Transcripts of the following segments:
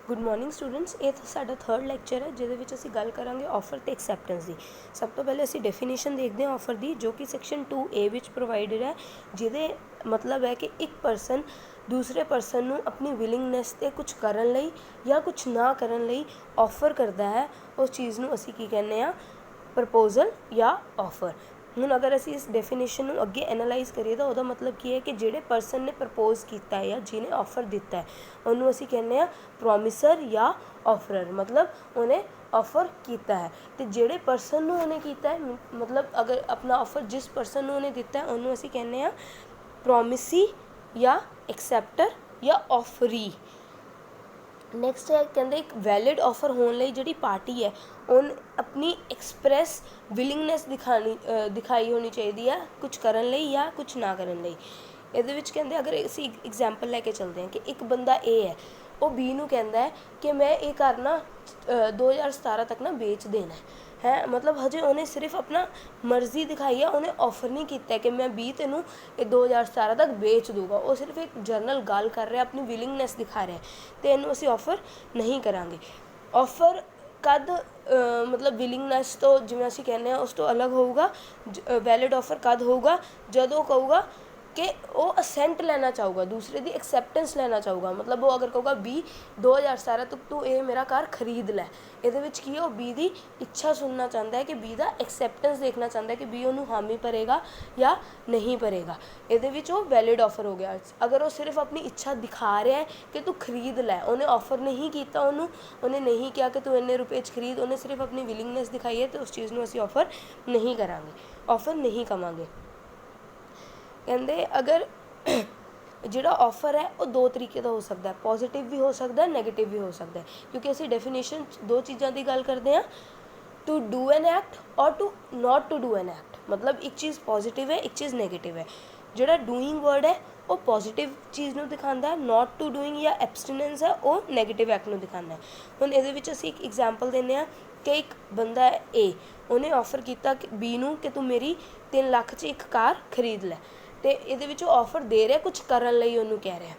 Good morning students. ये साडा third lecture है जिहदे विच असीं गल करांगे ऑफर ते एक्सैप्टेंस की। सब तो पहले असीं डेफिनेशन देखते हैं ऑफर की, जो कि सैक्शन 2A विच प्रोवाइडेड है, जिहदे मतलब है कि एक परसन दूसरे परसन नूं अपनी विलिंगनैस ते कुछ करन लई या कुछ ना करन लई ऑफर करदा है। उस चीज़ नूं असीं की कहने आ, प्रपोजल या ऑफर। ਹੁਣ अगर असी इस डेफिनेशन ਨੂੰ ਅੱਗੇ एनालाइज करिए तो ਉਹਦਾ मतलब ਕੀ है कि ਜਿਹੜੇ परसन ने प्रपोज किया है या जिन्हें ऑफर दिता है ਉਹਨੂੰ ਅਸੀਂ ਕਹਿੰਦੇ ਆ ਪ੍ਰੋਮਿਸਰ या ऑफरर। मतलब उन्हें ऑफर किया है तो ਜਿਹੜੇ परसन ਨੂੰ ਉਹਨੇ ਕੀਤਾ है, मतलब अगर अपना ऑफर जिस परसन ਨੂੰ ਉਹਨੇ ਦਿੱਤਾ है ਉਹਨੂੰ ਅਸੀਂ ਕਹਿੰਦੇ ਆ ਪ੍ਰੋਮਿਸੀ या एक्सैप्टर या ऑफरी। नैक्सट है कहते एक वैलिड ऑफर होने लई जिहड़ी पार्टी है उन अपनी एक्सप्रैस विलिंगनैस दिखाई होनी चाहिए है कुछ करन लई या कुछ ना करन लई। इहदे विच कहते अगर असीं एग्जाम्पल लैके चलते हैं कि एक बंदा ए है, वो बी नूं कहंदा है कि मैं ये घर ना 2017 तक ना बेच देना है। मतलब हजे उन्हें सिर्फ अपना मर्जी दिखाई है, उन्हें ऑफर नहीं किया कि मैं 20 तेनू 2017 तक बेच दूँगा। वो सिर्फ एक जनरल गल कर रहा है, अपनी विलिंगनैस दिखा रहा है, तो इनू असीं ऑफर नहीं करांगे। ऑफर कद मतलब विलिंगनैस तो जिवें असीं कहने उस तो अलग होगा। वैलिड ऑफर कद होगा जदों कहूगा कि वो असेंट लेना चाहूगा, दूसरे की एक्सैप्टेंस लेना चाहूगा। मतलब वो अगर कहूगा बी 2017 तक तू ये मेरा कार खरीद लै, ये की है वो बी की इच्छा सुनना चाहता है कि बी का एक्सैप्टेंस देखना चाहता है कि बी उन्होंने हामी भरेगा या नहीं भरेगा। ये वो वैलिड ऑफर हो गया। अगर वो सिर्फ अपनी इच्छा दिखा रहा है कि तू खरीद लै, उन्हें ऑफर नहीं किया, उन्हें नहीं कहा कि तू इन्ने रुपये खरीद, उन्हें सिर्फ अपनी विलिंगनैस दिखाई है, तो उस चीज़ को असीं ऑफर नहीं करांगे, ऑफर नहीं कवांगे। कहते अगर जिहड़ा ऑफर है वो दो तरीके का हो सकता है, पॉजिटिव भी हो सकता है, नैगेटिव भी हो सकता है। क्योंकि असीं डेफिनेशन दो चीज़ों की गल करते हैं, टू डू एन एक्ट और to not to do an act. मतलब एक चीज़ पॉजिटिव है, एक चीज़ नैगेटिव है। जिहड़ा डूइंग वर्ड है वो पॉजिटिव चीज़ नूं दिखाता है, नॉट टू डूइंग या एब्सटिनेंस है वो नैगेटिव एक्ट नूं दिखाता है। हुण इहदे विच असीं एक एग्जाम्पल देने आ कि एक बंदा है ए, उन्हें ऑफर किया बी नूं कि तू मेरी 3 लाख च एक कार खरीद लै, तो ये ऑफर दे रहा कुछ करन लई, उन्होंने कह रहा है।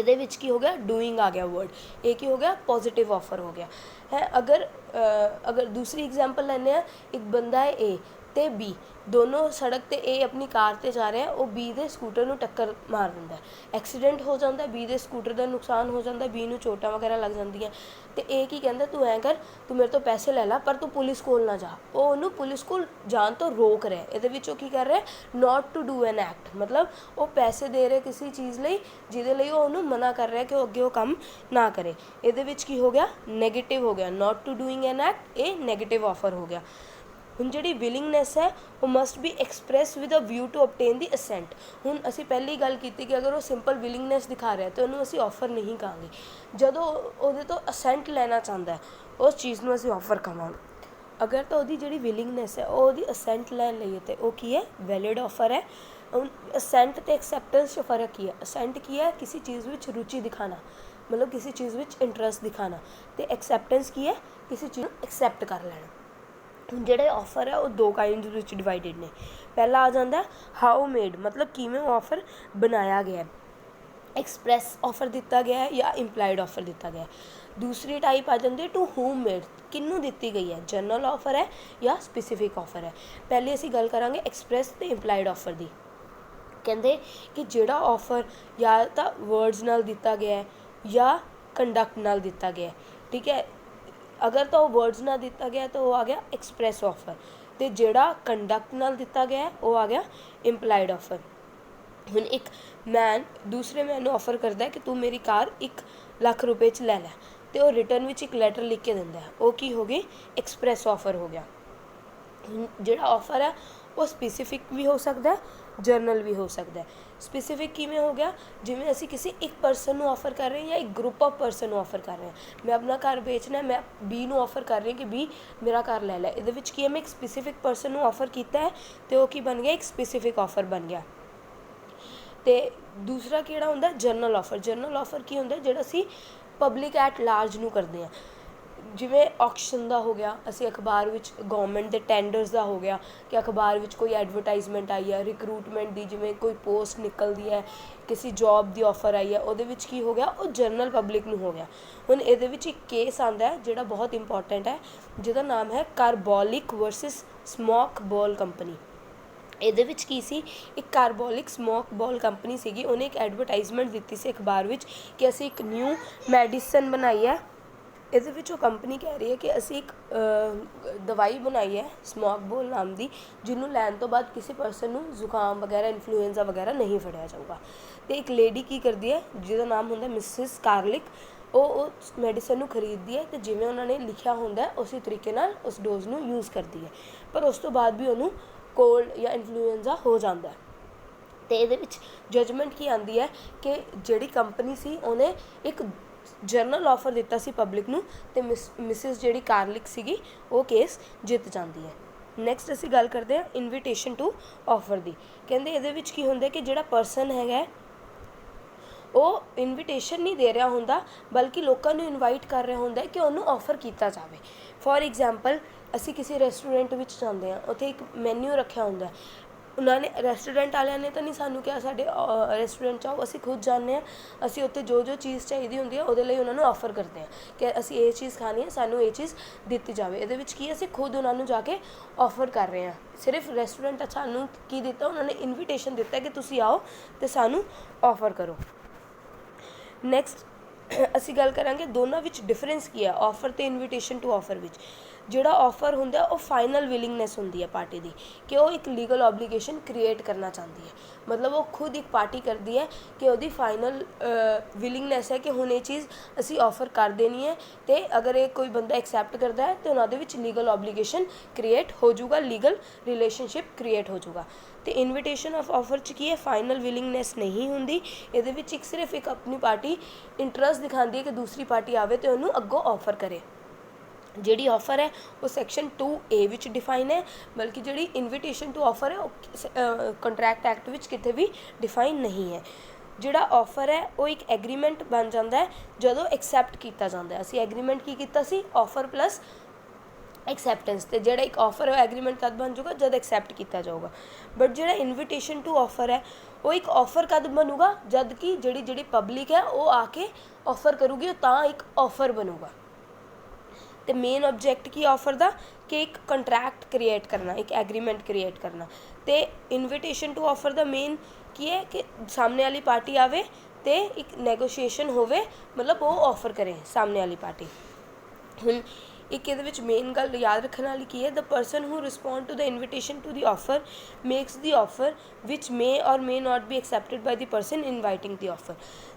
ये की हो गया डूइंग आ गया वर्ड, ये की हो गया पॉजिटिव ऑफर हो गया है। अगर दूसरी एग्जाम्पल लैने आ, एक बंदा है ए ते बी, दोनों सड़क ते ए अपनी कार ते जा रहे हैं, वो बी दे स्कूटर नूं टक्कर मार दिंदा है, एक्सीडेंट हो जाता है, बी दे स्कूटर का नुकसान हो जाता है, बी नूं चोटां वगैरह लग जांदियां। तो ए की कहंदा तू ऐ कर, तू मेरे तो पैसे ले ला पर तू पुलिस कोल ना जा। वो उन्होंने पुलिस कोल जान तो रोक रहा है। ये की कर रहा है not to do an act, मतलब वो पैसे दे रहे किसी चीज़ लई जिहदे लई वो उन्होंने मना कर रहा है कि वो अगे वो काम ना करे। ये की हो गया नैगेटिव हो गया, not to doing an act, ये नैगेटिव ऑफर हो गया। हुण जिहड़ी विलिंगनैस है वो must be express with a view to obtain the assent. हुण असीं पहले ही गल कीती कि अगर वो सिंपल विलिंगनैस दिखा रहा है तो उन्होंने असीं ऑफर नहीं कहांगे। जदों उहदे तो असेंट लेना चाहता है उस चीज़ नूं असीं ऑफर कहांगे। अगर तो उहदी जिहड़ी विलिंगनैस है वो उहदी असेंट लैन लई ते वो की है वैलिड ऑफर है। हुण असेंट ते एक्सैप्टेंस च फर्क की है। असेंट की है किसी चीज़ विच रुचि दिखाना, मतलब किसी चीज़ विच इंटरस्ट दिखाना, तो एक्सैप्टेंस की है किसी चीज़ नूं एक्सैप्ट कर लेना। जिहड़े ऑफर है वो दो काइंड विच डिवाइडेड ने। पहला आ जाता है हाउ मेड, मतलब किवें ऑफर बनाया गया है, एक्सप्रैस ऑफर दिता गया है या इंप्लाइड ऑफर दिता गया है। दूसरी टाइप आ जाती है टू होम मेड, किन्नू दी गई है, जनरल ऑफर है या स्पैसिफिक ऑफर है। पहले असीं गल करांगे एक्सप्रैस ते इंप्लाइड ऑफर दी। कहते कि जिहड़ा ऑफर या तो वर्ड्स नाल दिता गया है या कंडक्ट नाल दिता गया है, ठीक है। अगर तो वर्ड्स ना दिता गया तो वो आ गया एक्सप्रैस ऑफर, तो जिहड़ा कंडक्ट नाल दिता गया है वो आ गया इंप्लाइड ऑफर। हुण एक मैन दूसरे मैन नूं ऑफर करता है कि तू मेरी कार 1 लाख रुपए च लै लै, तो वो रिटर्न विच एक लैटर लिख के दिंदा है, वो की हो गई एक्सप्रैस ऑफर हो गया। जिहड़ा ऑफर है वो स्पैसिफिक भी हो सकता है, जर्नल भी हो सकता है। स्पैसिफिक किमें हो गया, जिमें असी किसी एक परसन ऑफर कर रहे हैं या एक ग्रुप ऑफ परसन ऑफर कर रहे हैं। मैं अपना घर बेचना है, मैं बी नूं ऑफर कर रही हूँ कि बी मेरा घर ले लै। ये की है मैं एक स्पैसिफिक परसन ऑफर किया है तो वो की बन गया एक स्पैसिफिक ऑफर बन गया। तो दूसरा किहड़ा हुंदा जनरल ऑफर। जनरल ऑफर की हुंदा जिहड़ा असी पब्लिक एट लार्ज नूं करदे हैं। ਜਿਵੇਂ ਔਕਸ਼ਨ ਦਾ ਹੋ ਗਿਆ, ਅਸੀਂ ਅਖਬਾਰ ਵਿੱਚ ਗੌਰਮੈਂਟ ਦੇ ਟੈਂਡਰਸ ਦਾ ਹੋ ਗਿਆ ਕਿ ਅਖਬਾਰ ਵਿੱਚ ਕੋਈ ਐਡਵਰਟਾਈਜ਼ਮੈਂਟ ਆਈ ਹੈ, ਰਿਕਰੂਟਮੈਂਟ ਦੀ ਜਿਵੇਂ ਕੋਈ ਪੋਸਟ ਨਿਕਲਦੀ ਹੈ, ਕਿਸੇ ਜੋਬ ਦੀ ਆਫਰ ਆਈ ਹੈ, ਉਹਦੇ ਵਿੱਚ ਕੀ ਹੋ ਗਿਆ, ਉਹ ਜਨਰਲ ਪਬਲਿਕ ਨੂੰ ਹੋ ਗਿਆ। ਹੁਣ ਇਹਦੇ ਵਿੱਚ ਇੱਕ ਕੇਸ ਆਉਂਦਾ ਹੈ ਜਿਹੜਾ ਬਹੁਤ ਇੰਪੋਰਟੈਂਟ ਹੈ, ਜਿਹਦਾ ਨਾਮ ਹੈ ਕਾਰਬੋਲਿਕ ਵਰਸਸ ਸਮੋਕ ਬੋਲ ਕੰਪਨੀ। ਇਹਦੇ ਵਿੱਚ ਕੀ ਸੀ, ਇੱਕ ਕਾਰਬੋਲਿਕ ਸਮੋਕ ਬੋਲ ਕੰਪਨੀ ਸੀਗੀ, ਉਹਨੇ ਇੱਕ ਐਡਵਰਟਾਈਜ਼ਮੈਂਟ ਦਿੱਤੀ ਸੀ ਅਖਬਾਰ ਵਿੱਚ ਕਿ ਅਸੀਂ ਇੱਕ ਨਿਊ ਮੈਡੀਸਨ ਬਣਾਈ ਹੈ। ਇਹਦੇ ਵਿੱਚ ਉਹ ਕੰਪਨੀ ਕਹਿ ਰਹੀ ਹੈ ਕਿ ਅਸੀਂ ਇੱਕ ਦਵਾਈ ਬਣਾਈ ਹੈ ਸਮੋਕ ਬੋਲ ਨਾਮ ਦੀ, ਜਿਹਨੂੰ ਲੈਣ ਤੋਂ ਬਾਅਦ ਕਿਸੇ ਪਰਸਨ ਨੂੰ ਜ਼ੁਕਾਮ ਵਗੈਰਾ, ਇਨਫਲੂਐਂਜ਼ਾ ਵਗੈਰਾ ਨਹੀਂ ਫੜਿਆ ਜਾਊਗਾ। ਅਤੇ ਇੱਕ ਲੇਡੀ ਕੀ ਕਰਦੀ ਹੈ ਜਿਹਦਾ ਨਾਮ ਹੁੰਦਾ ਮਿਸਿਸ ਕਾਰਲਿਕ, ਉਹ ਮੈਡੀਸਨ ਨੂੰ ਖਰੀਦਦੀ ਹੈ ਅਤੇ ਜਿਵੇਂ ਉਹਨਾਂ ਨੇ ਲਿਖਿਆ ਹੁੰਦਾ ਉਸੇ ਤਰੀਕੇ ਨਾਲ ਉਸ ਡੋਜ਼ ਨੂੰ ਯੂਜ਼ ਕਰਦੀ ਹੈ, ਪਰ ਉਸ ਤੋਂ ਬਾਅਦ ਵੀ ਉਹਨੂੰ ਕੋਲਡ ਜਾਂ ਇਨਫਲੂਐਂਜ਼ਾ ਹੋ ਜਾਂਦਾ। ਅਤੇ ਇਹਦੇ ਵਿੱਚ ਜਜਮੈਂਟ ਕੀ ਆਉਂਦੀ ਹੈ ਕਿ ਜਿਹੜੀ ਕੰਪਨੀ ਸੀ ਉਹਨੇ ਇੱਕ ਜਰਨਲ ਆਫਰ ਦਿੱਤਾ ਸੀ ਪਬਲਿਕ ਨੂੰ, ਅਤੇ ਮਿਸਿਸ ਜਿਹੜੀ ਕਾਰਲਿਕ ਸੀਗੀ ਉਹ ਕੇਸ ਜਿੱਤ ਜਾਂਦੀ ਹੈ। ਨੈਕਸਟ ਅਸੀਂ ਗੱਲ ਕਰਦੇ ਹਾਂ ਇਨਵੀਟੇਸ਼ਨ ਟੂ ਆਫਰ ਦੀ। ਕਹਿੰਦੇ ਇਹਦੇ ਵਿੱਚ ਕੀ ਹੁੰਦਾ ਕਿ ਜਿਹੜਾ ਪਰਸਨ ਹੈਗਾ ਉਹ ਇਨਵੀਟੇਸ਼ਨ ਨਹੀਂ ਦੇ ਰਿਹਾ ਹੁੰਦਾ, ਬਲਕਿ ਲੋਕਾਂ ਨੂੰ ਇਨਵਾਈਟ ਕਰ ਰਿਹਾ ਹੁੰਦਾ ਕਿ ਉਹਨੂੰ ਆਫਰ ਕੀਤਾ ਜਾਵੇ। ਫੋਰ ਐਗਜ਼ਾਮਪਲ ਅਸੀਂ ਕਿਸੇ ਰੈਸਟੋਰੈਂਟ ਵਿੱਚ ਜਾਂਦੇ ਹਾਂ, ਉੱਥੇ ਇੱਕ ਮੈਨਿਊ ਰੱਖਿਆ ਹੁੰਦਾ, ਉਹਨਾਂ ਨੇ ਰੈਸਟੋਰੈਂਟ ਵਾਲਿਆਂ ਨੇ ਤਾਂ ਨਹੀਂ ਸਾਨੂੰ ਕਿਹਾ ਸਾਡੇ ਰੈਸਟੋਰੈਂਟ 'ਚ ਆਓ, ਅਸੀਂ ਖੁਦ ਜਾਂਦੇ ਹਾਂ, ਅਸੀਂ ਉੱਥੇ ਜੋ ਜੋ ਚੀਜ਼ ਚਾਹੀਦੀ ਹੁੰਦੀ ਹੈ ਉਹਦੇ ਲਈ ਉਹਨਾਂ ਨੂੰ ਆਫਰ ਕਰਦੇ ਹਾਂ ਕਿ ਅਸੀਂ ਇਹ ਚੀਜ਼ ਖਾਣੀ ਹੈ, ਸਾਨੂੰ ਇਹ ਚੀਜ਼ ਦਿੱਤੀ ਜਾਵੇ। ਇਹਦੇ ਵਿੱਚ ਕੀ ਅਸੀਂ ਖੁਦ ਉਹਨਾਂ ਨੂੰ ਜਾ ਕੇ ਆਫਰ ਕਰ ਰਹੇ ਹਾਂ। ਸਿਰਫ ਰੈਸਟੋਰੈਂਟ ਸਾਨੂੰ ਕੀ ਦਿੱਤਾ, ਉਹਨਾਂ ਨੇ ਇਨਵੀਟੇਸ਼ਨ ਦਿੱਤਾ ਕਿ ਤੁਸੀਂ ਆਓ ਅਤੇ ਸਾਨੂੰ ਆਫਰ ਕਰੋ। ਨੈਕਸਟ ਅਸੀਂ ਗੱਲ ਕਰਾਂਗੇ ਦੋਨਾਂ ਵਿੱਚ ਡਿਫਰੈਂਸ ਕੀ ਹੈ ਆਫਰ ਅਤੇ ਇਨਵੀਟੇਸ਼ਨ ਟੂ ਆਫਰ ਵਿੱਚ। ਜਿਹੜਾ ਆਫਰ ਹੁੰਦਾ ਉਹ ਫਾਈਨਲ ਵਿਲਿੰਗਨੈਸ ਹੁੰਦੀ ਹੈ ਪਾਰਟੀ ਦੀ, ਕਿ ਉਹ ਇੱਕ ਲੀਗਲ ਓਬਲੀਗੇਸ਼ਨ ਕ੍ਰੀਏਟ ਕਰਨਾ ਚਾਹੁੰਦੀ ਹੈ। ਮਤਲਬ ਉਹ ਖੁਦ ਇੱਕ ਪਾਰਟੀ ਕਰਦੀ ਹੈ ਕਿ ਉਹਦੀ ਫਾਈਨਲ ਵਿਲਿੰਗਨੈਸ ਹੈ ਕਿ ਹੁਣ ਇਹ ਚੀਜ਼ ਅਸੀਂ ਆਫਰ ਕਰ ਦੇਣੀ ਹੈ, ਅਤੇ ਅਗਰ ਇਹ ਕੋਈ ਬੰਦਾ ਐਕਸੈਪਟ ਕਰਦਾ ਹੈ ਤਾਂ ਉਹਨਾਂ ਦੇ ਵਿੱਚ ਲੀਗਲ ਓਬਲੀਗੇਸ਼ਨ ਕ੍ਰੀਏਟ ਹੋ ਜਾਊਗਾ, ਲੀਗਲ ਰਿਲੇਸ਼ਨਸ਼ਿਪ ਕ੍ਰੀਏਟ ਹੋ ਜਾਊਗਾ। ਅਤੇ ਇਨਵੀਟੇਸ਼ਨ ਆਫ ਆਫਰ 'ਚ ਕੀ ਹੈ, ਫਾਈਨਲ ਵਿਲਿੰਗਨੈਸ ਨਹੀਂ ਹੁੰਦੀ। ਇਹਦੇ ਵਿੱਚ ਸਿਰਫ ਇੱਕ ਆਪਣੀ ਪਾਰਟੀ ਇੰਟਰਸਟ ਦਿਖਾਉਂਦੀ ਹੈ ਕਿ ਦੂਸਰੀ ਪਾਰਟੀ ਆਵੇ ਅਤੇ ਉਹਨੂੰ ਅੱਗੋਂ ਆਫਰ ਕਰੇ। ਜਿਹੜੀ ਆਫਰ ਹੈ ਉਹ ਸੈਕਸ਼ਨ 2A ਵਿੱਚ ਡਿਫਾਈਨ ਹੈ, ਬਲਕਿ ਜਿਹੜੀ ਇਨਵੀਟੇਸ਼ਨ ਟੂ ਆਫਰ ਹੈ ਉਹ ਕੰਟਰੈਕਟ ਐਕਟ ਵਿੱਚ ਕਿਤੇ ਵੀ ਡਿਫਾਈਨ ਨਹੀਂ ਹੈ। ਜਿਹੜਾ ਆਫਰ ਹੈ ਉਹ ਇੱਕ ਐਗਰੀਮੈਂਟ ਬਣ ਜਾਂਦਾ ਹੈ ਜਦੋਂ ਐਕਸੈਪਟ ਕੀਤਾ ਜਾਂਦਾ ਹੈ। ਅਸੀਂ ਐਗਰੀਮੈਂਟ ਕੀ ਕੀਤਾ ਸੀ, ਆਫਰ ਪਲੱਸ ਐਕਸੈਪਟੈਂਸ, ਅਤੇ ਜਿਹੜਾ ਇੱਕ ਆਫਰ ਹੈ ਐਗਰੀਮੈਂਟ ਕਦ ਬਣ ਜਾਊਗਾ, ਜਦ ਐਕਸੈਪਟ ਕੀਤਾ ਜਾਊਗਾ। ਬਟ ਜਿਹੜਾ ਇਨਵੀਟੇਸ਼ਨ ਟੂ ਆਫਰ ਹੈ ਉਹ ਇੱਕ ਆਫਰ ਕਦ ਬਣੂਗਾ, ਜਦ ਕਿ ਜਿਹੜੀ ਪਬਲਿਕ ਹੈ ਉਹ ਆ ਕੇ ਆਫਰ ਕਰੂਗੀ, ਉਹ ਤਾਂ ਇੱਕ ਆਫਰ ਬਣੂਗਾ। ਅਤੇ ਮੇਨ ਆਬਜੈਕਟ ਕੀ ਆਫਰ ਦਾ, ਕਿ ਇੱਕ ਕੰਟਰੈਕਟ ਕ੍ਰੀਏਟ ਕਰਨਾ, ਇੱਕ ਐਗਰੀਮੈਂਟ ਕ੍ਰੀਏਟ ਕਰਨਾ। ਅਤੇ ਇਨਵੀਟੇਸ਼ਨ ਟੂ ਆਫਰ ਦਾ ਮੇਨ ਕੀ ਹੈ ਕਿ ਸਾਹਮਣੇ ਵਾਲੀ ਪਾਰਟੀ ਆਵੇ ਅਤੇ ਇੱਕ ਨੈਗੋਸ਼ੀਏਸ਼ਨ ਹੋਵੇ, ਮਤਲਬ ਉਹ ਆਫਰ ਕਰੇ ਸਾਹਮਣੇ ਵਾਲੀ ਪਾਰਟੀ। ਹੁਣ ਇੱਕ ਇਹਦੇ ਵਿੱਚ ਮੇਨ ਗੱਲ ਯਾਦ ਰੱਖਣ ਵਾਲੀ ਕੀ ਹੈ, the person who respond to the invitation to the offer makes the offer which may or may not be accepted by the person inviting the offer.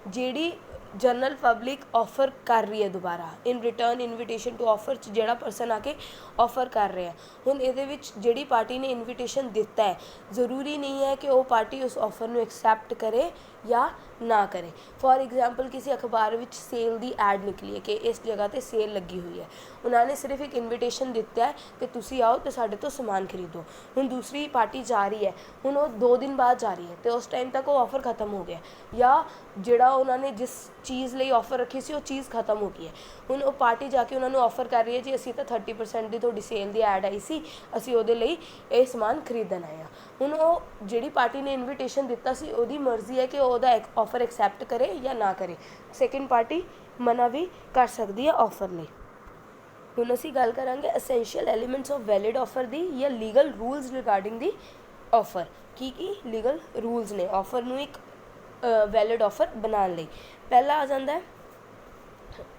ਜਿਹੜੀ ਜਨਰਲ ਪਬਲਿਕ ਆਫਰ ਕਰ ਰਹੀ ਹੈ ਦੁਬਾਰਾ in return invitation to offer 'ਚ ਜਿਹੜਾ person ਆ ਕੇ offer ਕਰ ਰਿਹਾ, ਹੁਣ ਇਹਦੇ ਵਿੱਚ ਜਿਹੜੀ ਪਾਰਟੀ ਨੇ ਇਨਵੀਟੇਸ਼ਨ ਦਿੱਤਾ ਹੈ ਜ਼ਰੂਰੀ ਨਹੀਂ ਹੈ ਕਿ ਉਹ ਪਾਰਟੀ ਉਸ ਆਫਰ ਨੂੰ ਐਕਸੈਪਟ ਕਰੇ ਜਾਂ ਨਾ ਕਰੇ। ਫੋਰ ਐਗਜ਼ਾਮਪਲ ਕਿਸੇ ਅਖਬਾਰ ਵਿੱਚ ਸੇਲ ਦੀ ਐਡ ਨਿਕਲੀ ਹੈ ਕਿ ਇਸ ਜਗ੍ਹਾ 'ਤੇ ਸੇਲ ਲੱਗੀ ਹੋਈ ਹੈ, ਉਹਨਾਂ ਨੇ ਸਿਰਫ ਇੱਕ ਇਨਵੀਟੇਸ਼ਨ ਦਿੱਤਾ ਹੈ ਕਿ ਤੁਸੀਂ ਆਓ ਅਤੇ ਸਾਡੇ ਤੋਂ ਸਮਾਨ ਖਰੀਦੋ। ਹੁਣ ਦੂਸਰੀ ਪਾਰਟੀ ਜਾ ਰਹੀ ਹੈ, ਹੁਣ ਉਹ 2 ਦਿਨ ਬਾਅਦ ਜਾ ਰਹੀ ਹੈ ਅਤੇ ਉਸ ਟਾਈਮ ਤੱਕ ਉਹ ਆਫਰ ਖਤਮ ਹੋ ਗਿਆ, ਜਾਂ ਜਿਹੜਾ ਉਹਨਾਂ ਨੇ ਜਿਸ ਚੀਜ਼ ਲਈ ਆਫਰ ਰੱਖੀ ਸੀ ਉਹ ਚੀਜ਼ ਖਤਮ ਹੋ ਗਈ ਹੈ। ਹੁਣ ਉਹ ਪਾਰਟੀ ਜਾ ਕੇ ਉਹਨਾਂ ਨੂੰ ਆਫਰ ਕਰ ਰਹੀ ਹੈ ਜੀ ਅਸੀਂ ਤਾਂ 30% ਦੀ ਤੁਹਾਡੀ ਸੇਲ ਦੀ ਐਡ ਆਈ ਸੀ, ਅਸੀਂ ਉਹਦੇ ਲਈ ਇਹ ਸਮਾਨ ਖਰੀਦਣ ਆਏ ਹਾਂ। ਹੁਣ ਉਹ ਜਿਹੜੀ ਪਾਰਟੀ ਨੇ ਇਨਵੀਟੇਸ਼ਨ ਦਿੱਤਾ ਸੀ ਉਹਦੀ ਮਰਜ਼ੀ ਹੈ ਕਿ ਉਹ ਉਹਦਾ ਆਫਰ ਐਕਸੈਪਟ ਕਰੇ ਜਾਂ ਨਾ ਕਰੇ, ਸੈਕਿੰਡ ਪਾਰਟੀ ਮਨਾ ਵੀ ਕਰ ਸਕਦੀ ਹੈ ਆਫਰ ਲਈ। ਹੁਣ ਅਸੀਂ ਗੱਲ ਕਰਾਂਗੇ essential elements of valid offer ਦੀ ਜਾਂ ਲੀਗਲ ਰੂਲਸ ਰਿਗਾਰਡਿੰਗ ਦੀ ਆਫਰ। ਕੀ ਲੀਗਲ ਰੂਲਸ ਨੇ ਆਫਰ ਨੂੰ ਇੱਕ ਵੈਲਿਡ ਆਫਰ ਬਣਾਉਣ ਲਈ। ਪਹਿਲਾ ਆ ਜਾਂਦਾ ਹੈ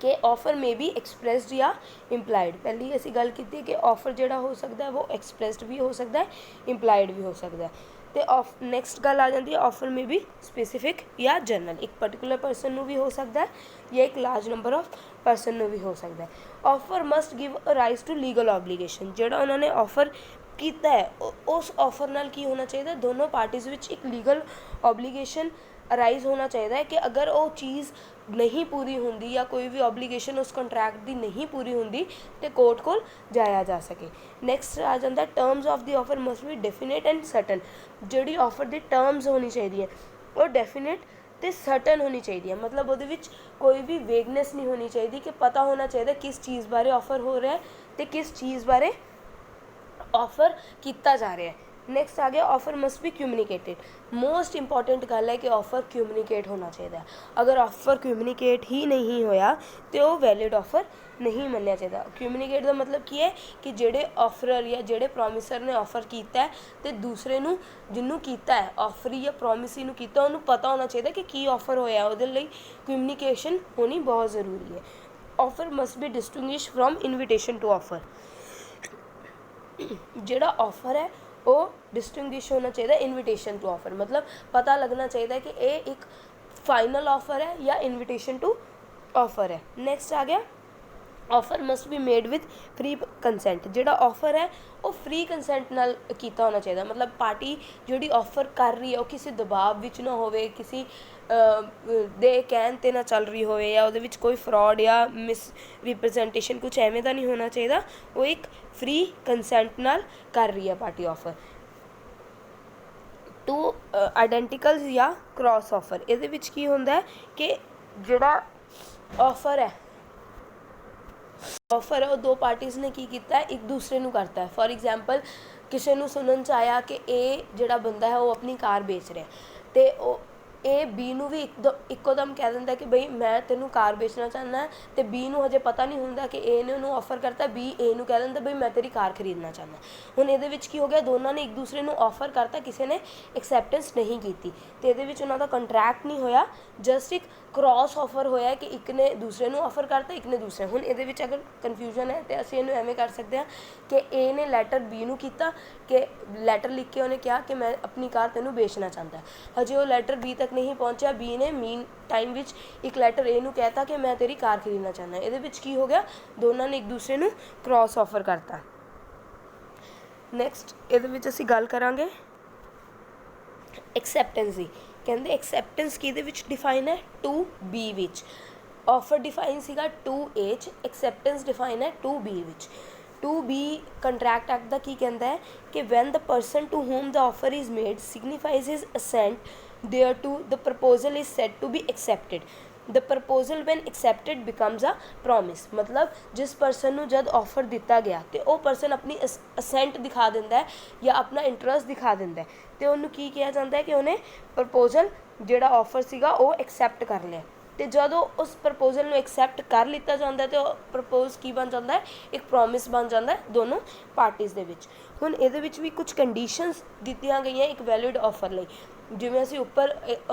ਕਿ ਆਫਰ ਮੇ ਬੀ ਐਕਸਪ੍ਰੈਸਡ ਜਾਂ ਇੰਪਲਾਈਡ। ਪਹਿਲੀ ਅਸੀਂ ਗੱਲ ਕੀਤੀ ਕਿ ਆਫਰ ਜਿਹੜਾ ਹੋ ਸਕਦਾ ਹੈ ਉਹ ਐਕਸਪ੍ਰੈਸਡ ਵੀ ਹੋ ਸਕਦਾ ਹੈ, ਇੰਪਲਾਈਡ ਵੀ ਹੋ ਸਕਦਾ ਹੈ। ਅਤੇ ਨੈਕਸਟ ਗੱਲ ਆ ਜਾਂਦੀ ਹੈ ਆਫਰ ਮੇ ਬੀ ਸਪੈਸੀਫਿਕ ਜਾਂ ਜਨਰਲ, ਇੱਕ ਪਰਟੀਕੂਲਰ ਪਰਸਨ ਨੂੰ ਵੀ ਹੋ ਸਕਦਾ ਹੈ ਜਾਂ ਇੱਕ ਲਾਰਜ ਨੰਬਰ ਆਫ ਪਰਸਨ ਨੂੰ ਵੀ ਹੋ ਸਕਦਾ ਹੈ। Offer must give rise to legal obligation. ਜਿਹੜਾ ਉਹਨਾਂ ਨੇ ਆਫਰ ਕੀਤਾ ਹੈ ਉਸ ਆਫਰ ਨਾਲ ਕੀ ਹੋਣਾ ਚਾਹੀਦਾ, ਦੋਨੋਂ ਪਾਰਟੀਜ਼ ਵਿੱਚ ਇੱਕ ਲੀਗਲ ਓਬਲੀਗੇਸ਼ਨ ਅਰਾਈਜ਼ ਹੋਣਾ ਚਾਹੀਦਾ ਹੈ ਕਿ ਅਗਰ ਉਹ ਚੀਜ਼ ਨਹੀਂ ਪੂਰੀ ਹੁੰਦੀ ਜਾਂ ਕੋਈ ਵੀ ਓਬਲੀਗੇਸ਼ਨ ਉਸ ਕੰਟਰੈਕਟ ਦੀ ਨਹੀਂ ਪੂਰੀ ਹੁੰਦੀ ਤੇ ਕੋਰਟ ਕੋਲ ਜਾਇਆ ਜਾ ਸਕੇ। ਨੈਕਸਟ ਆ ਜਾਂਦਾ terms of the offer must B definite and certain. ਜਿਹੜੀ ਆਫਰ ਦੀ ਟਰਮਸ ਹੋਣੀ ਚਾਹੀਦੀ ਹੈ ਉਹ ਡੈਫੀਨੇਟ ਤੇ ਸਰਟਨ ਹੋਣੀ ਚਾਹੀਦੀ ਹੈ, ਮਤਲਬ ਉਹਦੇ ਵਿੱਚ ਕੋਈ ਵੀ ਵੇਗਨੈਸ ਨਹੀਂ ਹੋਣੀ ਚਾਹੀਦੀ, ਕਿ ਪਤਾ ਹੋਣਾ ਚਾਹੀਦਾ ਕਿਸ ਚੀਜ਼ ਬਾਰੇ ਆਫਰ ਹੋ ਰਿਹਾ ਤੇ ਕਿਸ ਚੀਜ਼ ਬਾਰੇ ਆਫਰ ਕੀਤਾ ਜਾ ਰਿਹਾ ਹੈ। ਨੈਕਸਟ ਆ ਗਿਆ offer must be communicated. Most important ਗੱਲ ਹੈ ਕਿ ਆਫਰ ਕਮਿਊਨੀਕੇਟ ਹੋਣਾ ਚਾਹੀਦਾ। ਅਗਰ ਆਫਰ ਕਮਿਊਨੀਕੇਟ ਹੀ ਨਹੀਂ ਹੋਇਆ ਤੇ ਉਹ ਵੈਲਿਡ ਆਫਰ ਨਹੀਂ ਮੰਨਿਆ ਚਾਹੀਦਾ। ਕਮਿਊਨੀਕੇਟ ਦਾ ਮਤਲਬ ਕੀ ਹੈ ਕਿ ਜਿਹੜੇ ਆਫਰਰ ਜਾਂ ਜਿਹੜੇ ਪ੍ਰੋਮਿਸਰ ਨੇ ਆਫਰ ਕੀਤਾ ਤੇ ਦੂਸਰੇ ਨੂੰ ਜਿਹਨੂੰ ਕੀਤਾ ਹੈ ਆਫਰ ਜਾਂ ਪ੍ਰੋਮਿਸ ਨੂੰ ਕੀਤਾ ਉਹਨੂੰ ਪਤਾ ਹੋਣਾ ਚਾਹੀਦਾ ਕਿ ਕੀ ਆਫਰ ਹੋਇਆ। ਉਹਦੇ ਲਈ ਕਮਿਊਨੀਕੇਸ਼ਨ ਹੋਣੀ ਬਹੁਤ ਜ਼ਰੂਰੀ ਹੈ। Offer must be distinguish from invitation to offer. ਜਿਹੜਾ ਆਫਰ ਹੈ ਉਹ ਡਿਸਟਿੰਗੁਇਸ਼ ਹੋਣਾ ਚਾਹੀਦਾ ਇਨਵੀਟੇਸ਼ਨ ਟੂ ਆਫਰ, ਮਤਲਬ ਪਤਾ ਲੱਗਣਾ ਚਾਹੀਦਾ ਕਿ ਇਹ ਇੱਕ ਫਾਈਨਲ ਆਫਰ ਹੈ ਜਾਂ ਇਨਵੀਟੇਸ਼ਨ ਟੂ ਆਫਰ ਹੈ। ਨੈਕਸਟ ਆ ਗਿਆ offer must B made with free consent. ਜਿਹੜਾ ਆਫਰ ਹੈ ਉਹ ਫ੍ਰੀ ਕੰਸੈਂਟ ਨਾਲ ਕੀਤਾ ਹੋਣਾ ਚਾਹੀਦਾ, ਮਤਲਬ ਪਾਰਟੀ ਜਿਹੜੀ ਆਫਰ ਕਰ ਰਹੀ ਹੈ ਉਹ ਕਿਸੇ ਦਬਾਅ ਵਿੱਚ ਨਾ ਹੋਵੇ, ਕਿਸੇ ਦੇ ਕਹਿਣ 'ਤੇ ਨਾ ਚੱਲ ਰਹੀ ਹੋਵੇ, ਜਾਂ ਉਹਦੇ ਵਿੱਚ ਕੋਈ ਫਰੋਡ ਜਾਂ ਮਿਸ ਰਿਪਰਜੈਂਟੇਸ਼ਨ ਕੁਛ ਐਵੇਂ ਦਾ ਨਹੀਂ ਹੋਣਾ ਚਾਹੀਦਾ। ਉਹ ਇੱਕ ਫ੍ਰੀ ਕੰਸੈਂਟ ਨਾਲ ਕਰ ਰਹੀ ਹੈ ਪਾਰਟੀ ਆਫਰ। ਟੂ ਆਈਡੈਂਟੀਕਲ ਜਾਂ ਕ੍ਰੋਸ ਆਫਰ। ਇਹਦੇ ਵਿੱਚ ਕੀ ਹੁੰਦਾ ਹੈ ਕਿ ਜਿਹੜਾ ਆਫਰ ਹੈ ਉਹ ਦੋ ਪਾਰਟੀਜ਼ ਨੇ ਕੀ ਕੀਤਾ ਹੈ, ਇੱਕ ਦੂਸਰੇ ਨੂੰ ਕਰਤਾ ਹੈ। ਫੋਰ ਐਗਜ਼ਾਮਪਲ ਕਿਸੇ ਨੂੰ ਸੁਣਨ 'ਚ ਆਇਆ ਕਿ ਇਹ ਜਿਹੜਾ ਬੰਦਾ ਹੈ ਉਹ ਆਪਣੀ ਕਾਰ ਵੇਚ ਰਿਹਾ ਅਤੇ ਉਹ ਇਹ ਬੀ ਨੂੰ ਵੀ ਇੱਕੋ ਦਮ ਕਹਿ ਦਿੰਦਾ ਕਿ ਬਈ ਮੈਂ ਤੈਨੂੰ ਕਾਰ ਵੇਚਣਾ ਚਾਹੁੰਦਾ, ਅਤੇ ਬੀ ਨੂੰ ਹਜੇ ਪਤਾ ਨਹੀਂ ਹੁੰਦਾ ਕਿ ਏ ਨੇ ਉਹਨੂੰ ਆਫਰ ਕਰਤਾ, ਬੀ ਏ ਨੂੰ ਕਹਿ ਦਿੰਦਾ ਬਈ ਮੈਂ ਤੇਰੀ ਕਾਰ ਖਰੀਦਣਾ ਚਾਹੁੰਦਾ। ਹੁਣ ਇਹਦੇ ਵਿੱਚ ਕੀ ਹੋ ਗਿਆ, ਦੋਨਾਂ ਨੇ ਇੱਕ ਦੂਸਰੇ ਨੂੰ ਆਫਰ ਕਰਤਾ, ਕਿਸੇ ਨੇ ਐਕਸੈਪਟੈਂਸ ਨਹੀਂ ਕੀਤੀ ਅਤੇ ਇਹਦੇ ਵਿੱਚ ਉਹਨਾਂ ਦਾ ਕੰਟਰੈਕਟ ਨਹੀਂ ਹੋਇਆ, ਜਸਟ ਇੱਕ ਕ੍ਰੋਸ ਆਫਰ ਹੋਇਆ ਕਿ ਇੱਕ ਨੇ ਦੂਸਰੇ ਨੂੰ ਆਫਰ ਕਰਤਾ, ਇੱਕ ਨੇ ਦੂਸਰੇ। ਹੁਣ ਇਹਦੇ ਵਿੱਚ ਅਗਰ ਕਨਫਿਊਜ਼ਨ ਹੈ ਤਾਂ ਅਸੀਂ ਇਹਨੂੰ ਐਵੇਂ ਕਰ ਸਕਦੇ ਹਾਂ ਕਿ ਏ ਨੇ ਲੈਟਰ ਬੀ ਨੂੰ ਕੀਤਾ, ਕਿ ਲੈਟਰ ਲਿਖ ਕੇ ਉਹਨੇ ਕਿਹਾ ਕਿ ਮੈਂ ਆਪਣੀ ਕਾਰ ਤੈਨੂੰ ਵੇਚਣਾ ਚਾਹੁੰਦਾ। ਹਜੇ ਉਹ ਲੈਟਰ ਬੀ ਤੱਕ ਨਹੀਂ ਪਹੁੰਚਿਆ, ਬੀ ਨੇ ਮੀਨ ਟਾਈਮ ਵਿੱਚ ਇੱਕ ਲੈਟਰ ਏ ਨੂੰ ਕਹਿਤਾ ਕਿ ਮੈਂ ਤੇਰੀ ਕਾਰ ਖਰੀਦਣਾ ਚਾਹੁੰਦਾ। ਇਹਦੇ ਵਿੱਚ ਕੀ ਹੋ ਗਿਆ, ਦੋਨਾਂ ਨੇ ਇੱਕ ਦੂਸਰੇ ਨੂੰ ਕ੍ਰੋਸ ਆਫਰ ਕਰਤਾ। ਨੈਕਸਟ ਇਹਦੇ ਵਿੱਚ ਅਸੀਂ ਗੱਲ ਕਰਾਂਗੇ ਐਕਸੈਪਟੈਂਸ ਦੀ। ਕਹਿੰਦੇ ਐਕਸੈਪਟੈਂਸ ਕਿਹਦੇ ਵਿੱਚ ਡਿਫਾਈਨ ਹੈ, 2B ਵਿੱਚ। ਆਫਰ ਡਿਫਾਈਨ ਸੀਗਾ 2A 'ਚ, ਐਕਸੈਪਟੈਂਸ ਡਿਫਾਈਨ ਹੈ 2B ਵਿੱਚ। 2B ਕੰਟਰੈਕਟ ਐਕਟ ਦਾ ਕੀ ਕਹਿੰਦਾ ਹੈ ਕਿ when the person to whom the offer is made signifies his assent thereto the proposal is said to be accepted. The proposal when accepted becomes a promise. ਮਤਲਬ ਜਿਸ person ਨੂੰ ਜਦ offer ਦਿੱਤਾ ਗਿਆ ਅਤੇ ਉਹ ਪਰਸਨ ਆਪਣੀ ਅਸੈਂਟ ਦਿਖਾ ਦਿੰਦਾ ਹੈ ਜਾਂ ਆਪਣਾ ਇੰਟਰਸਟ ਦਿਖਾ ਦਿੰਦਾ ਹੈ, ਅਤੇ ਉਹਨੂੰ ਕੀ ਕਿਹਾ ਜਾਂਦਾ ਹੈ ਕਿ ਉਹਨੇ ਪ੍ਰਪੋਜ਼ਲ ਜਿਹੜਾ ਆਫਰ ਸੀਗਾ ਉਹ ਐਕਸੈਪਟ ਕਰ ਲਿਆ। ਅਤੇ ਜਦੋਂ ਉਸ ਪ੍ਰਪੋਜ਼ਲ ਨੂੰ ਐਕਸੈਪਟ ਕਰ ਲਿੱਤਾ ਜਾਂਦਾ ਅਤੇ ਉਹ ਪ੍ਰਪੋਜ਼ ਕੀ ਬਣ ਜਾਂਦਾ ਹੈ, ਇੱਕ ਪ੍ਰੋਮਿਸ ਬਣ ਜਾਂਦਾ ਹੈ ਦੋਨੋਂ ਪਾਰਟੀਜ਼ ਦੇ ਵਿੱਚ। ਹੁਣ ਇਹਦੇ ਵਿੱਚ ਵੀ ਕੁਝ ਕੰਡੀਸ਼ਨਸ ਦਿੱਤੀਆਂ ਗਈਆਂ ਇੱਕ ਵੈਲਿਡ ਆਫਰ ਲਈ, ਜਿਵੇਂ ਅਸੀਂ ਉੱਪਰ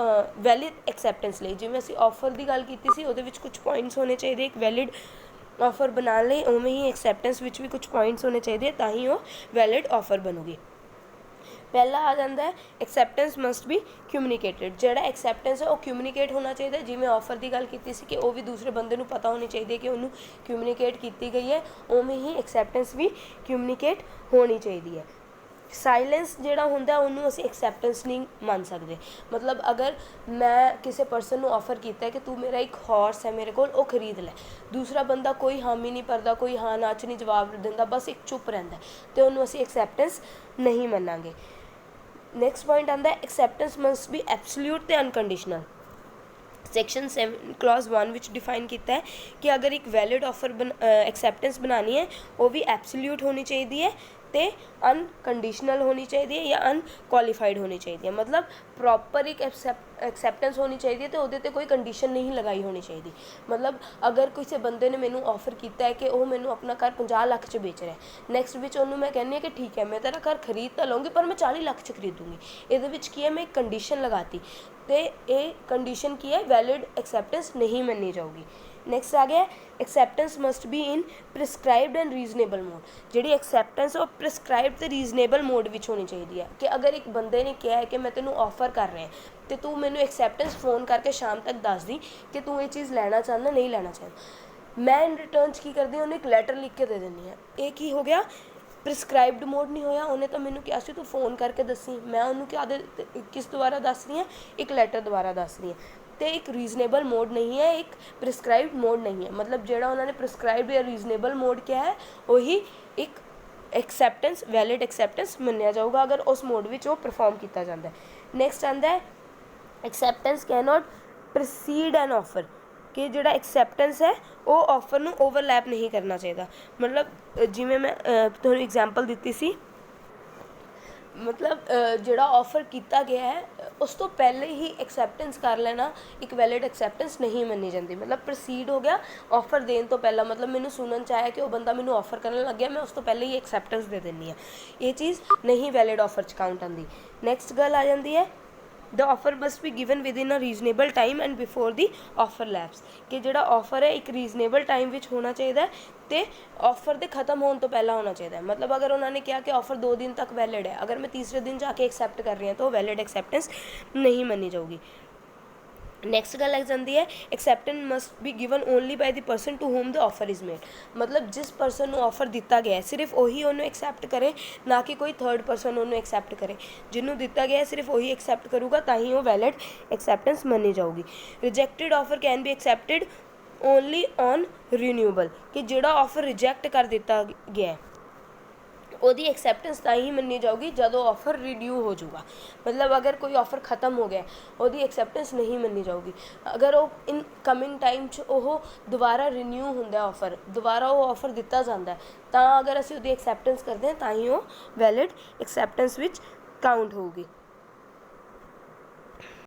ਵੈਲਿਡ ਐਕਸੈਪਟੈਂਸ ਲਈ, ਜਿਵੇਂ ਅਸੀਂ ਆਫਰ ਦੀ ਗੱਲ ਕੀਤੀ ਸੀ ਉਹਦੇ ਵਿੱਚ ਕੁਝ ਪੁਆਇੰਟਸ ਹੋਣੇ ਚਾਹੀਦੇ ਇੱਕ ਵੈਲਿਡ ਆਫਰ ਬਣਾਉਣ ਲਈ, ਉਵੇਂ ਹੀ ਐਕਸੈਪਟੈਂਸ ਵਿੱਚ ਵੀ ਕੁਝ ਪੁਆਇੰਟਸ ਹੋਣੇ ਚਾਹੀਦੇ ਤਾਂ ਹੀ ਉਹ ਵੈਲਿਡ ਆਫਰ ਬਣੂਗੀ। ਪਹਿਲਾ ਆ ਜਾਂਦਾ ਹੈ ਐਕਸੈਪਟੈਂਸ ਮਸਟ ਬੀ ਕਮਿਊਨੀਕੇਟਿਡ। ਜਿਹੜਾ ਐਕਸੈਪਟੈਂਸ ਹੈ ਉਹ ਕਮਿਊਨੀਕੇਟ ਹੋਣਾ ਚਾਹੀਦਾ, ਜਿਵੇਂ ਆਫਰ ਦੀ ਗੱਲ ਕੀਤੀ ਸੀ ਕਿ ਉਹ ਵੀ ਦੂਸਰੇ ਬੰਦੇ ਨੂੰ ਪਤਾ ਹੋਣੀ ਚਾਹੀਦੀ ਹੈ ਕਿ ਉਹਨੂੰ ਕਮਿਊਨੀਕੇਟ ਕੀਤੀ ਗਈ ਹੈ, ਉਵੇਂ ਹੀ ਐਕਸੈਪਟੈਂਸ ਵੀ ਕਮਿਊਨੀਕੇਟ ਹੋਣੀ ਚਾਹੀਦੀ ਹੈ। ਸਾਈਲੈਂਸ ਜਿਹੜਾ ਹੁੰਦਾ ਉਹਨੂੰ ਅਸੀਂ ਐਕਸੈਪਟੈਂਸ ਨਹੀਂ ਮੰਨ ਸਕਦੇ। ਮਤਲਬ ਅਗਰ ਮੈਂ ਕਿਸੇ ਪਰਸਨ ਨੂੰ ਆਫਰ ਕੀਤਾ ਕਿ ਤੂੰ ਮੇਰਾ ਇੱਕ ਹਾਰਸ ਹੈ ਮੇਰੇ ਕੋਲ, ਉਹ ਖਰੀਦ ਲੈ, ਦੂਸਰਾ ਬੰਦਾ ਕੋਈ ਹਾਮੀ ਨਹੀਂ ਭਰਦਾ, ਕੋਈ ਹਾਂ ਨਾ 'ਚ ਨਹੀਂ ਜਵਾਬ ਦਿੰਦਾ, ਬਸ ਇੱਕ ਚੁੱਪ ਰਹਿੰਦਾ, ਅਤੇ ਉਹਨੂੰ ਅਸੀਂ ਐਕਸੈਪਟੈਂਸ ਨਹੀਂ ਮੰਨਾਂਗੇ। ਨੈਕਸਟ ਪੁਆਇੰਟ ਆਉਂਦਾ ਐਕਸੈਪਟੈਂਸ ਮਸਟ ਬੀ ਐਬਸੋਲਿਊਟ ਅਤੇ ਅਨਕੰਡੀਸ਼ਨਲ। ਸੈਕਸ਼ਨ 7 ਕਲੌਜ਼ 1 ਵਿੱਚ ਡਿਫਾਈਨ ਕੀਤਾ ਹੈ ਕਿ ਅਗਰ ਇੱਕ ਵੈਲਿਡ ਆਫਰ ਐਕਸੈਪਟੈਂਸ ਬਣਾਉਣੀ ਹੈ ਉਹ ਵੀ ਐਬਸੋਲਿਊਟ ਹੋਣੀ ਚਾਹੀਦੀ ਹੈ ਅਤੇ ਅਨਕੰਡੀਸ਼ਨਲ ਹੋਣੀ ਚਾਹੀਦੀ ਹੈ ਜਾਂ ਅਨਕੁਆਲੀਫਾਈਡ ਹੋਣੀ ਚਾਹੀਦੀ ਹੈ। ਮਤਲਬ ਪ੍ਰੋਪਰ ਇੱਕ ਐਕਸੈਪਟੈਂਸ ਹੋਣੀ ਚਾਹੀਦੀ ਹੈ ਅਤੇ ਉਹਦੇ 'ਤੇ ਕੋਈ ਕੰਡੀਸ਼ਨ ਨਹੀਂ ਲਗਾਈ ਹੋਣੀ ਚਾਹੀਦੀ। ਮਤਲਬ ਅਗਰ ਕਿਸੇ ਬੰਦੇ ਨੇ ਮੈਨੂੰ ਆਫਰ ਕੀਤਾ ਹੈ ਕਿ ਉਹ ਮੈਨੂੰ ਆਪਣਾ ਘਰ 50 ਲੱਖ 'ਚ ਵੇਚ ਰਿਹਾ, ਨੈਕਸਟ ਵਿੱਚ ਉਹਨੂੰ ਮੈਂ ਕਹਿੰਦੀ ਹਾਂ ਕਿ ਠੀਕ ਹੈ ਮੈਂ ਤੇਰਾ ਘਰ ਖਰੀਦ ਤਾਂ ਲਊਂਗੀ ਪਰ ਮੈਂ 40 ਲੱਖ 'ਚ ਖਰੀਦੂੰਗੀ। ਇਹਦੇ ਵਿੱਚ ਕੀ ਹੈ, ਮੈਂ ਇੱਕ ਕੰਡੀਸ਼ਨ ਲਗਾਤੀ ਅਤੇ ਇਹ ਕੰਡੀਸ਼ਨ ਕੀ ਹੈ, ਵੈਲਿਡ ਐਕਸੈਪਟੈਂਸ ਨਹੀਂ ਮੰਨੀ ਜਾਊਗੀ। ਨੈਕਸਟ ਆ ਗਿਆ acceptance must be in prescribed and reasonable mode. ਜਿਹੜੀ ਐਕਸੈਪਟੈਂਸ ਉਹ ਪ੍ਰਿਸਕ੍ਰਾਈਬਡ ਅਤੇ ਰੀਜ਼ਨੇਬਲ ਮੋਡ ਵਿੱਚ ਹੋਣੀ ਚਾਹੀਦੀ ਹੈ ਕਿ ਅਗਰ ਇੱਕ ਬੰਦੇ ਨੇ ਕਿਹਾ ਹੈ ਕਿ ਮੈਂ ਤੈਨੂੰ ਆਫਰ ਕਰ ਰਿਹਾ ਅਤੇ ਤੂੰ ਮੈਨੂੰ ਐਕਸੈਪਟੈਂਸ ਫੋਨ ਕਰਕੇ ਸ਼ਾਮ ਤੱਕ ਦੱਸ ਦੀ ਕਿ ਤੂੰ ਇਹ ਚੀਜ਼ ਲੈਣਾ ਚਾਹੁੰਦਾ ਨਹੀਂ ਲੈਣਾ ਚਾਹੁੰਦਾ, ਮੈਂ ਇਨ ਰਿਟਰਨ 'ਚ ਕੀ ਕਰਦੀ ਹਾਂ, ਉਹਨੂੰ ਇੱਕ ਲੈਟਰ ਲਿਖ ਕੇ ਦੇ ਦਿੰਦੀ ਹਾਂ। ਇਹ ਕੀ ਹੋ ਗਿਆ, ਪ੍ਰਿਸਕ੍ਰਾਈਬਡ ਮੋਡ ਨਹੀਂ ਹੋਇਆ। ਉਹਨੇ ਤਾਂ ਮੈਨੂੰ ਕਿਹਾ ਸੀ ਤੂੰ ਫੋਨ ਕਰਕੇ ਦੱਸੀ, ਮੈਂ ਉਹਨੂੰ ਕਿਸ ਦੁਆਰਾ ਦੱਸ ਰਹੀ ਹਾਂ, ਇੱਕ ਲੈਟਰ ਦੁਆਰਾ ਦੱਸ ਰਹੀ ਹਾਂ। ਅਤੇ ਇੱਕ ਰੀਜ਼ਨੇਬਲ ਮੋਡ ਨਹੀਂ ਹੈ, ਇੱਕ ਪ੍ਰਿਸਕ੍ਰਾਈਬਡ ਮੋਡ ਨਹੀਂ ਹੈ। ਮਤਲਬ ਜਿਹੜਾ ਉਹਨਾਂ ਨੇ ਪ੍ਰਿਸਕ੍ਰਾਈਬਡ ਜਾਂ ਰੀਜ਼ਨੇਬਲ ਮੋਡ ਕਿਹਾ ਹੈ ਉਹੀ ਇੱਕ ਐਕਸੈਪਟੈਂਸ ਵੈਲਿਡ ਐਕਸੈਪਟੈਂਸ ਮੰਨਿਆ ਜਾਊਗਾ ਅਗਰ ਉਸ ਮੋਡ ਵਿੱਚ ਉਹ ਪਰਫੋਰਮ ਕੀਤਾ ਜਾਂਦਾ ਹੈ। ਨੈਕਸਟ ਆਉਂਦਾ ਹੈ ਐਕਸੈਪਟੈਂਸ ਕੈਨੋਟ ਪ੍ਰਸੀਡ ਐਨ ਆਫਰ, ਕਿ ਜਿਹੜਾ ਐਕਸੈਪਟੈਂਸ ਹੈ ਉਹ ਆਫਰ ਨੂੰ ਓਵਰਲੈਪ ਨਹੀਂ ਕਰਨਾ ਚਾਹੀਦਾ। ਮਤਲਬ ਜਿਵੇਂ ਮੈਂ ਤੁਹਾਨੂੰ ਐਗਜ਼ਾਮਪਲ ਦਿੱਤੀ ਸੀ, ਮਤਲਬ ਜਿਹੜਾ ਆਫਰ ਕੀਤਾ ਗਿਆ ਹੈ ਉਸ ਤੋਂ ਪਹਿਲੇ ਹੀ ਐਕਸੈਪਟੈਂਸ ਕਰ ਲੈਣਾ ਇੱਕ ਵੈਲਿਡ ਐਕਸੈਪਟੈਂਸ ਨਹੀਂ ਮੰਨੀ ਜਾਂਦੀ। ਮਤਲਬ ਪ੍ਰੋਸੀਡ ਹੋ ਗਿਆ ਆਫਰ ਦੇਣ ਤੋਂ ਪਹਿਲਾਂ, ਮਤਲਬ ਮੈਨੂੰ ਸੁਣਨ 'ਚ ਆਇਆ ਕਿ ਉਹ ਬੰਦਾ ਮੈਨੂੰ ਆਫਰ ਕਰਨ ਲੱਗਿਆ, ਮੈਂ ਉਸ ਤੋਂ ਪਹਿਲੇ ਹੀ ਐਕਸੈਪਟੈਂਸ ਦੇ ਦਿੰਦੀ ਹਾਂ, ਇਹ ਚੀਜ਼ ਨਹੀਂ ਵੈਲਿਡ ਆਫਰ 'ਚ ਕਾਊਂਟ ਆਉਂਦੀ। ਨੈਕਸਟ ਗੱਲ ਆ ਜਾਂਦੀ ਹੈ the offer must be given within a reasonable time and before the offer lapse, ਕਿ ਜਿਹੜਾ ਆਫਰ ਹੈ ਇੱਕ ਰੀਜ਼ਨੇਬਲ ਟਾਈਮ ਵਿੱਚ ਹੋਣਾ ਚਾਹੀਦਾ ਅਤੇ ਆਫਰ ਦੇ ਖਤਮ ਹੋਣ ਤੋਂ ਪਹਿਲਾਂ ਹੋਣਾ ਚਾਹੀਦਾ। ਮਤਲਬ ਅਗਰ ਉਹਨਾਂ ਨੇ ਕਿਹਾ ਕਿ ਆਫਰ 2 ਦਿਨ ਤੱਕ ਵੈਲਿਡ ਹੈ, ਅਗਰ ਮੈਂ ਤੀਸਰੇ ਦਿਨ ਜਾ ਕੇ ਐਕਸੈਪਟ ਕਰ ਰਹੀ ਹਾਂ ਤਾਂ ਉਹ ਵੈਲਿਡ ਐਕਸੈਪਟੈਂਸ ਨਹੀਂ ਮੰਨੀ ਜਾਊਗੀ। ਨੈਕਸਟ ਗੱਲ ਆ ਜਾਂਦੀ ਹੈ acceptance must be given only by the person to whom the offer is made, ਮਤਲਬ ਜਿਸ ਪਰਸਨ ਨੂੰ ਆਫਰ ਦਿੱਤਾ ਗਿਆ ਸਿਰਫ ਉਹੀ ਉਹਨੂੰ ਐਕਸੈਪਟ ਕਰੇ, ਨਾ ਕਿ ਕੋਈ ਥਰਡ ਪਰਸਨ ਉਹਨੂੰ ਐਕਸੈਪਟ ਕਰੇ। ਜਿਹਨੂੰ ਦਿੱਤਾ ਗਿਆ ਸਿਰਫ ਉਹੀ ਐਕਸੈਪਟ ਕਰੂਗਾ ਤਾਂ ਹੀ ਉਹ ਵੈਲਿਡ ਐਕਸੈਪਟੈਂਸ ਮੰਨੀ ਜਾਊਗੀ। Rejected offer can be accepted only on renewable, ਕਿ ਜਿਹੜਾ ਆਫਰ ਰਿਜੈਕਟ ਕਰ ਦਿੱਤਾ ਗਿਆ ਉਹਦੀ ਐਕਸੈਪਟੈਂਸ ਤਾਂ ਹੀ ਮੰਨੀ ਜਾਊਗੀ ਜਦੋਂ ਆਫਰ ਰੀਨਿਊ ਹੋ ਜਾਊਗਾ। ਮਤਲਬ ਅਗਰ ਕੋਈ ਆਫਰ ਖਤਮ ਹੋ ਗਿਆ ਉਹਦੀ ਐਕਸੈਪਟੈਂਸ ਨਹੀਂ ਮੰਨੀ ਜਾਊਗੀ। ਅਗਰ ਉਹ ਇਨ ਕਮਿੰਗ ਟਾਈਮ 'ਚ ਉਹ ਦੁਬਾਰਾ ਰੀਨਿਊ ਹੁੰਦਾ ਆਫਰ, ਦੁਬਾਰਾ ਉਹ ਆਫਰ ਦਿੱਤਾ ਜਾਂਦਾ ਤਾਂ ਅਗਰ ਅਸੀਂ ਉਹਦੀ ਐਕਸੈਪਟੈਂਸ ਕਰਦੇ ਹਾਂ ਤਾਂ ਹੀ ਉਹ ਵੈਲਿਡ ਐਕਸੈਪਟੈਂਸ ਵਿੱਚ ਕਾਊਂਟ ਹੋਊਗੀ।